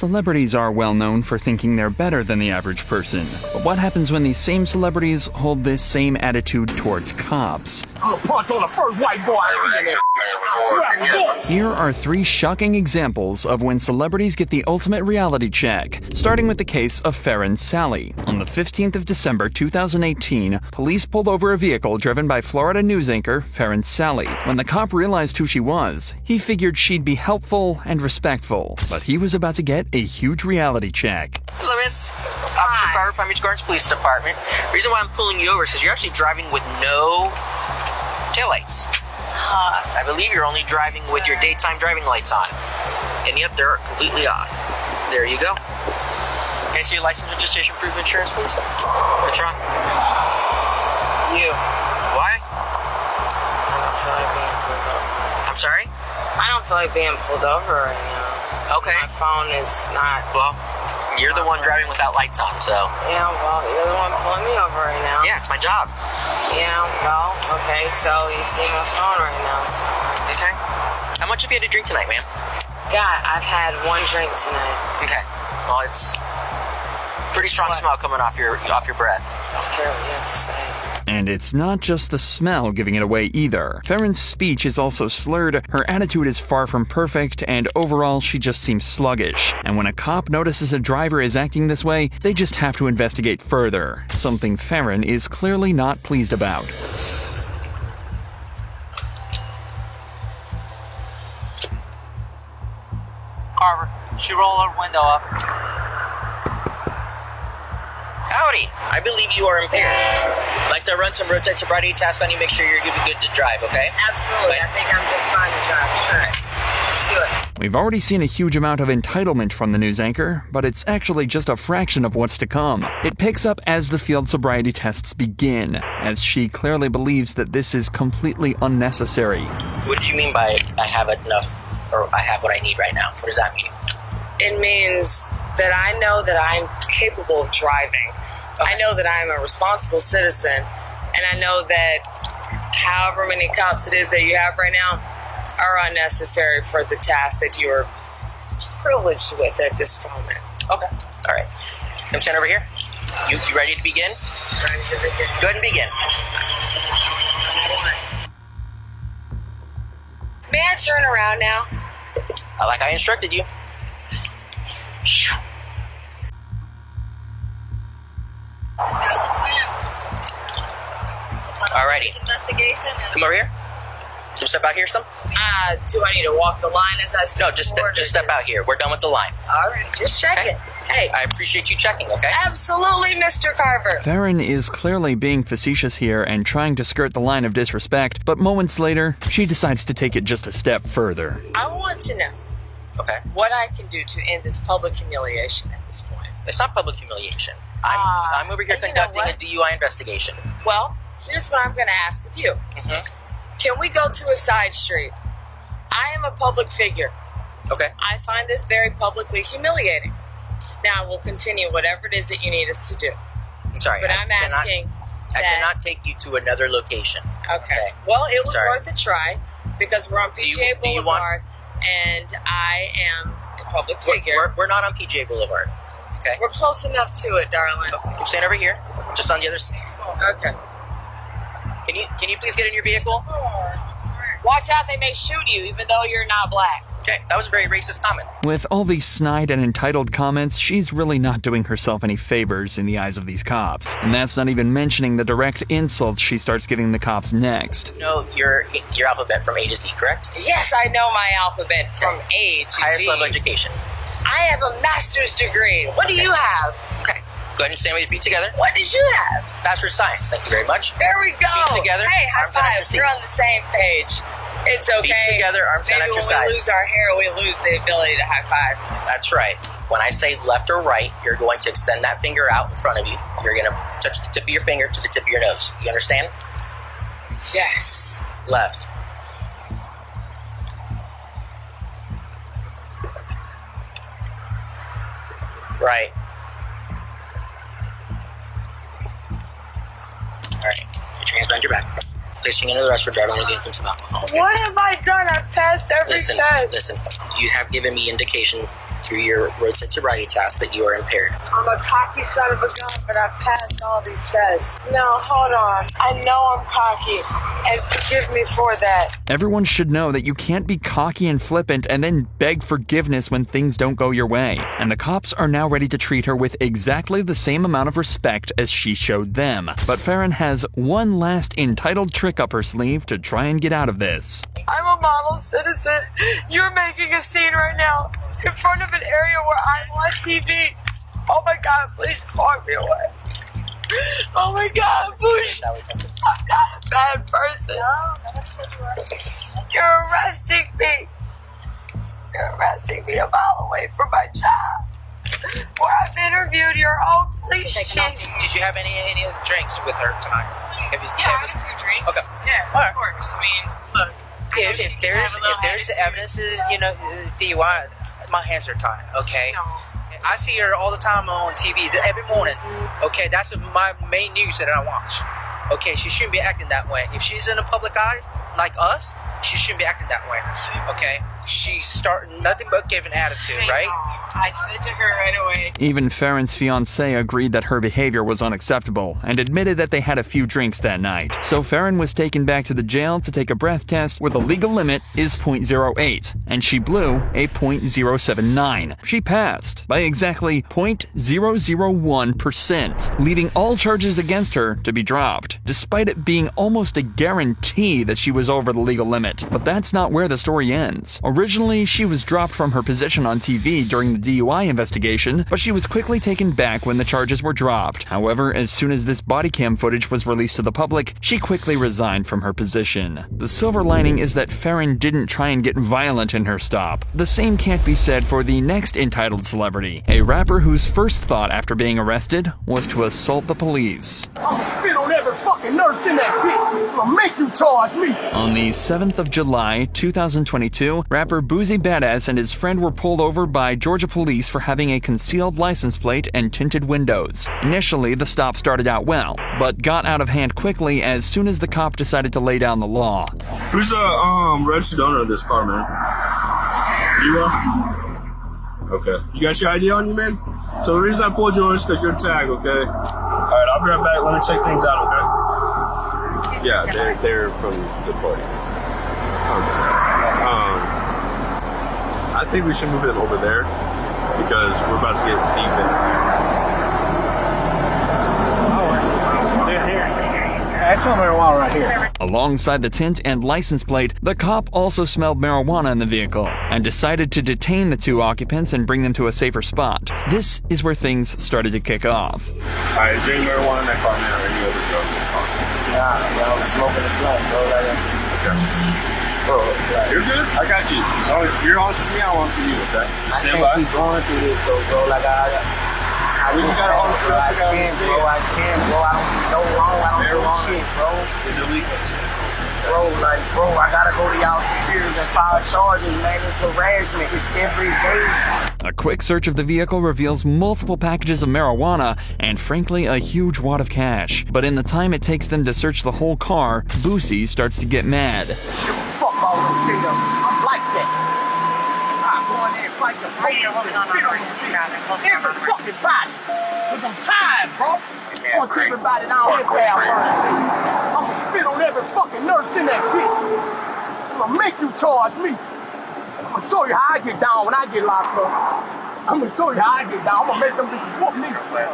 Celebrities are well known for thinking they're better than the average person. But what happens when these same celebrities hold this same attitude towards cops? I'm gonna punch on the first white boy I see in there. Here are 3 shocking examples of when celebrities get the ultimate reality check, starting with the case of Farron Sally. On the 15th of December 2018, police pulled over a vehicle driven by Florida news anchor Farron Sally. When the cop realized who she was, he figured she'd be helpful and respectful, but he was about to get a huge reality check. Hello, Miss. Officer Carver, Palm Beach Gardens Police Department. Reason why I'm pulling you over is because you're actually driving with no taillights. I believe you're only driving with your daytime driving lights on. And yep, they're completely off. There you go. Can I see your license, registration, proof of insurance, please? What's wrong? You. Why? I don't feel like being pulled over. I'm sorry? I don't feel like being pulled over right now. Okay. My phone is not... Well, you're the one driving without lights on, so... Yeah, well, you're the one pulling me over right now. Yeah, it's my job. Yeah, well, okay, so you see my phone right now, so... Okay. How much have you had to drink tonight, ma'am? God, I've had 1 drink tonight. Okay. Well, it's pretty strong smell coming off your breath. Don't care what you have to say. And it's not just the smell giving it away either. Farron's speech is also slurred, her attitude is far from perfect, and overall she just seems sluggish. And when a cop notices a driver is acting this way, they just have to investigate further, something Farron is clearly not pleased about. Carver, she roll her window up. Howdy. I believe you are impaired. I'd like to run some roadside sobriety tasks on you, make sure you're good to drive, okay? Absolutely, I think I'm just fine to drive, sure. Let's do it. We've already seen a huge amount of entitlement from the news anchor, but it's actually just a fraction of what's to come. It picks up as the field sobriety tests begin, as she clearly believes that this is completely unnecessary. What did you mean by I have enough, or I have what I need right now? What does that mean? It means that I know that I'm capable of driving. Okay. I know that I'm a responsible citizen, and I know that however many cops it is that you have right now are unnecessary for the task that you are privileged with at this moment. Okay. All right. Come stand over here. You ready to begin? Ready to begin. Go ahead and begin. May I turn around now? Like I instructed you. Alrighty. Investigation. Come over here. Come step out here some. Do I need to walk the line as I step No, just forward, step out here. We're done with the line. All right, just checking. Hey. I appreciate you checking, okay? Absolutely, Mr. Carver. Farron is clearly being facetious here and trying to skirt the line of disrespect, but moments later, she decides to take it just a step further. I want to know what I can do to end this public humiliation at this point. It's not public humiliation. I'm over here conducting a DUI investigation. Well, here's what I'm going to ask of you. Can we go to a side street? I am a public figure. Okay. I find this very publicly humiliating. Now, we'll continue whatever it is that you need us to do. I'm sorry. But I'm asking I cannot take you to another location. Okay. Well, it was worth a try because we're on PGA Boulevard and I am a public figure. We're not on PGA Boulevard. Okay. We're close enough to it, darling. Come stand over here, just on the other side. Okay. Can you please get in your vehicle? Watch out, they may shoot you even though you're not black. Okay, that was a very racist comment. With all these snide and entitled comments, she's really not doing herself any favors in the eyes of these cops. And that's not even mentioning the direct insults she starts giving the cops next. No, your alphabet from A to Z, correct? Yes, I know my alphabet from A to Z. Highest level education. I have a master's degree. What do you have? Okay. Go ahead and stand with your feet together. What did you have? Bachelor of Science. Thank you very much. There we go. Feet together. Hey, high arms out at your five. We're on the same page. It's okay. Feet together, arms out at your side. Maybe when we lose our hair, we lose the ability to high five. That's right. When I say left or right, you're going to extend that finger out in front of you. You're going to touch the tip of your finger to the tip of your nose. You understand? Yes. Left. Right. Alright. Put your hands behind your back. Placing into the rest for driving under the influence of alcohol. What have I done? I've passed every test. Listen, you have given me indication through your rotate sobriety test that you are impaired. I'm a cocky son of a gun, but I passed all these tests. No, hold on. I know I'm cocky, and forgive me for that. Everyone should know that you can't be cocky and flippant and then beg forgiveness when things don't go your way. And the cops are now ready to treat her with exactly the same amount of respect as she showed them. But Farron has one last entitled trick up her sleeve to try and get out of this. I'm a model citizen. You're making a scene right now in front of an area where I'm on TV. Oh my God, please just walk me away. Oh my God, Bush. I'm not a bad person. You're arresting me. You're arresting me a mile away from my job, where I've interviewed your own police chief. Did you have any of the drinks with her tonight? I had a few drinks. Okay. Yeah, All right. of course. I mean, look. If there's evidences, DUI, my hands are tied. Okay. No. I see her all the time on TV every morning. Okay, that's my main news that I watch. Okay, she shouldn't be acting that way. If she's in the public eyes, like us, she shouldn't be acting that way. Okay, she's starting nothing but giving attitude, right? I said to her right away. Even Farron's fiancé agreed that her behavior was unacceptable and admitted that they had a few drinks that night. So Farron was taken back to the jail to take a breath test where the legal limit is .08, and she blew a .079. She passed by exactly 0.001%, leading all charges against her to be dropped, despite it being almost a guarantee that she was over the legal limit. But that's not where the story ends. Originally, she was dropped from her position on TV during the DUI investigation, but she was quickly taken back when the charges were dropped. However, as soon as this body cam footage was released to the public, she quickly resigned from her position. The silver lining is that Farron didn't try and get violent in her stop. The same can't be said for the next entitled celebrity, a rapper whose first thought after being arrested was to assault the police. I'ma spit on every fucking nurse in that bitch. I'ma make you charge me. On the 7th of July, 2022, rapper Boozy Badass and his friend were pulled over by Georgia police for having a concealed license plate and tinted windows. Initially, the stop started out well, but got out of hand quickly as soon as the cop decided to lay down the law. Who's the registered owner of this car, man? You are? Okay. You got your ID on you, man? So the reason I pulled you over is because you're tagged, okay? Alright, I'll be right back. Let me check things out, okay? Yeah, they're from the party. I think we should move them over there because we're about to get deep in. They're here. That's some marijuana right here. Alongside the tint and license plate, the cop also smelled marijuana in the vehicle and decided to detain the two occupants and bring them to a safer spot. This is where things started to kick off. Alright, is there any marijuana in that car, man, or any other drugs in the car? Nah, I'm smoking the blunt, bro. Okay. Bro, you're good? I got you. As long as you're honest with me, I'm honest with you, okay? Just stand by. I can't keep going through this, though, bro. Like, We just gotta hold the pressure down the bro. I can't, bro. I don't need no loan. I don't do shit, bro. Is it legal? Bro, I gotta go to y'all security and file charges, man. It's harassment. It's every day. A quick search of the vehicle reveals multiple packages of marijuana and, frankly, a huge wad of cash. But in the time it takes them to search the whole car, Boosie starts to get mad. Fuck all the shit up. I'm like that. I'm going there and fight the pain of every fucking body. Cause I'm tired, bro. I want everybody down here bad first. I'm gonna spit on every fucking nurse in that bitch. I'm gonna make you charge me. I'm gonna show you how I get down when I get locked up. I'm gonna show you how I get down. I'm gonna make them bitches whoop me.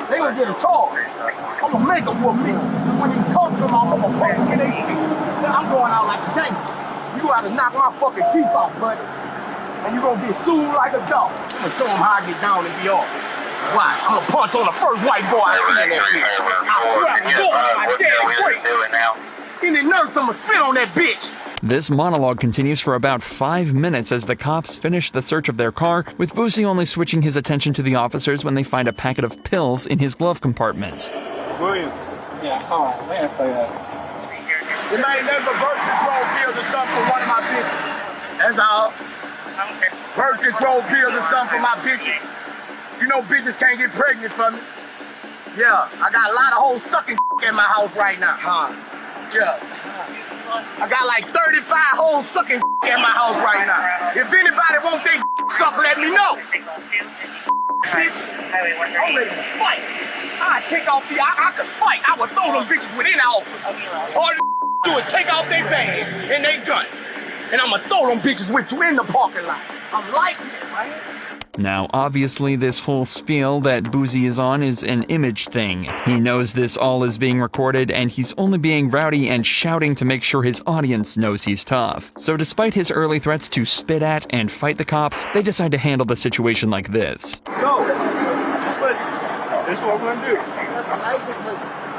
They gonna get a charge. I'm gonna make them whoop me. When these cops come out, I'm gonna put them in their shit. Then I'm going out like a gangster. You gotta knock my fucking teeth off, buddy. And you gonna get sued like a dog. I'm gonna show them how I get down and be off. Why? I'm gonna punch on the first white boy I see in that bitch. I swear to God, my daddy break. Any nurse, I'm gonna spit on that bitch. This monologue continues for about 5 minutes as the cops finish the search of their car, with Boosie only switching his attention to the officers when they find a packet of pills in his glove compartment. William. Yeah, hold on, man, for that. It ain't never birth control pills or something for one of my bitches. That's all. Birth control pills or something for my bitches. You know bitches can't get pregnant from me. Yeah, I got a lot of hoes sucking in my house right now. Yeah. I got like 35 hoes sucking in my house right now. If anybody want their Suck, let me know. Bitch, I'm ready to fight. I take off I could fight. I would throw them bitches within the office. All they do is take off their bag and they gun. And I'ma throw them bitches with you in the parking lot. I'm liking it, man. Now, obviously, this whole spiel that Boozy is on is an image thing. He knows this all is being recorded, and he's only being rowdy and shouting to make sure his audience knows he's tough. So despite his early threats to spit at and fight the cops, they decide to handle the situation like this. So, just listen. This is what we're gonna do.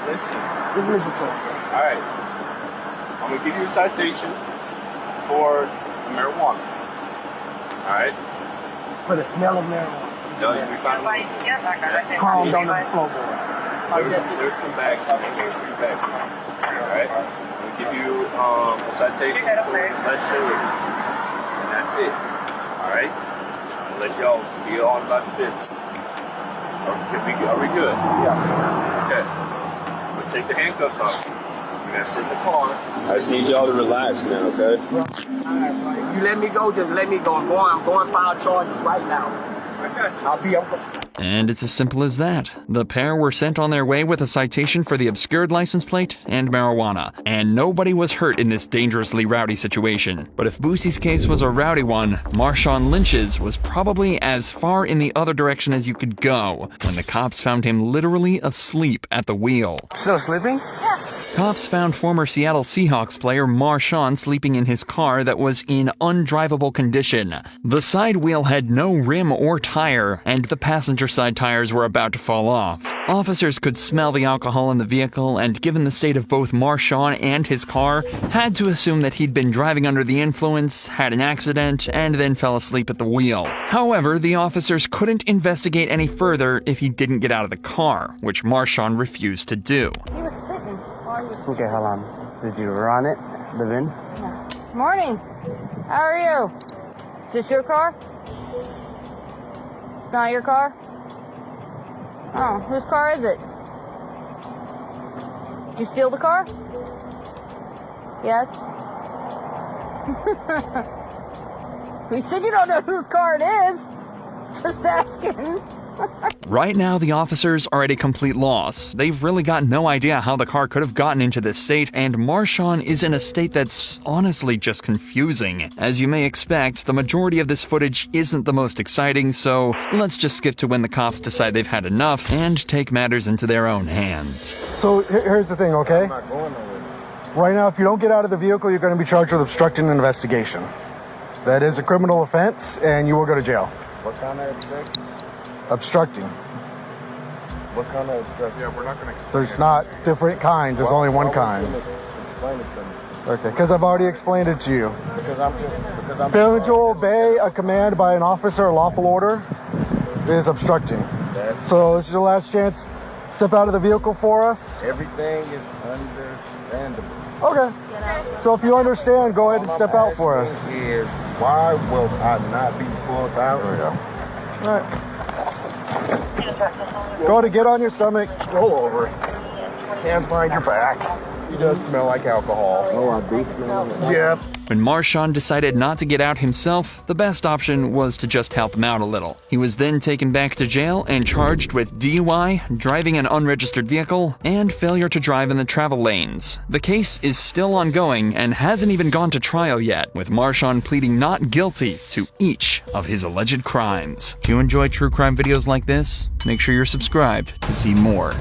Listen. Just listen to it. Alright. I'm gonna give you a citation for marijuana. Alright? For the smell of marijuana. No, you'll be fine. Crumbs on the floorboard. There's some bags. There's 2 bags. Alright? I'm gonna give you a citation for legibility. And that's it. Alright? I'm gonna let y'all be on about your business. Are we good? Yeah. Okay. We'll take the handcuffs off. We're gonna sit in the car. I just need y'all to relax, man, okay? Alright, you let me go, just let me go. I'm going to file charges right now. I got you. I'll be over. And it's as simple as that. The pair were sent on their way with a citation for the obscured license plate and marijuana, and nobody was hurt in this dangerously rowdy situation. But if Boosie's case was a rowdy one, Marshawn Lynch's was probably as far in the other direction as you could go, when the cops found him literally asleep at the wheel. Still sleeping? Cops found former Seattle Seahawks player Marshawn sleeping in his car that was in undrivable condition. The side wheel had no rim or tire, and the passenger side tires were about to fall off. Officers could smell the alcohol in the vehicle, and given the state of both Marshawn and his car, had to assume that he'd been driving under the influence, had an accident, and then fell asleep at the wheel. However, the officers couldn't investigate any further if he didn't get out of the car, which Marshawn refused to do. Okay, hold on. Did you run it? The VIN? Morning. How are you? Is this your car? It's not your car? Oh, whose car is it? Did you steal the car? Yes? You said you don't know whose car it is. Just asking. Right now, the officers are at a complete loss. They've really got no idea how the car could have gotten into this state, and Marshawn is in a state that's honestly just confusing. As you may expect, the majority of this footage isn't the most exciting, so let's just skip to when the cops decide they've had enough and take matters into their own hands. So here's the thing, okay? I'm not going nowhere. Right now, if you don't get out of the vehicle, you're going to be charged with obstructing an investigation. That is a criminal offense, and you will go to jail. What kind of obstruction? Obstructing. What kind of obstruction? Yeah, we're not going to explain. There's not different kinds. There's only one kind. Explain it to me. Okay, because I've already explained it to you. Because I'm Failing to obey a command by an officer or lawful order is obstructing. So this is your last chance. Step out of the vehicle for us. Everything is understandable. Okay. So if you understand, go ahead and step out for us. Is why will I not be pulled out? There we go. All right. Go to get on your stomach. Roll over. Hands behind your back. He does smell like alcohol. Oh, I do smell it. Yep. When Marshawn decided not to get out himself, the best option was to just help him out a little. He was then taken back to jail and charged with DUI, driving an unregistered vehicle, and failure to drive in the travel lanes. The case is still ongoing and hasn't even gone to trial yet, with Marshawn pleading not guilty to each of his alleged crimes. If you enjoy true crime videos like this, make sure you're subscribed to see more.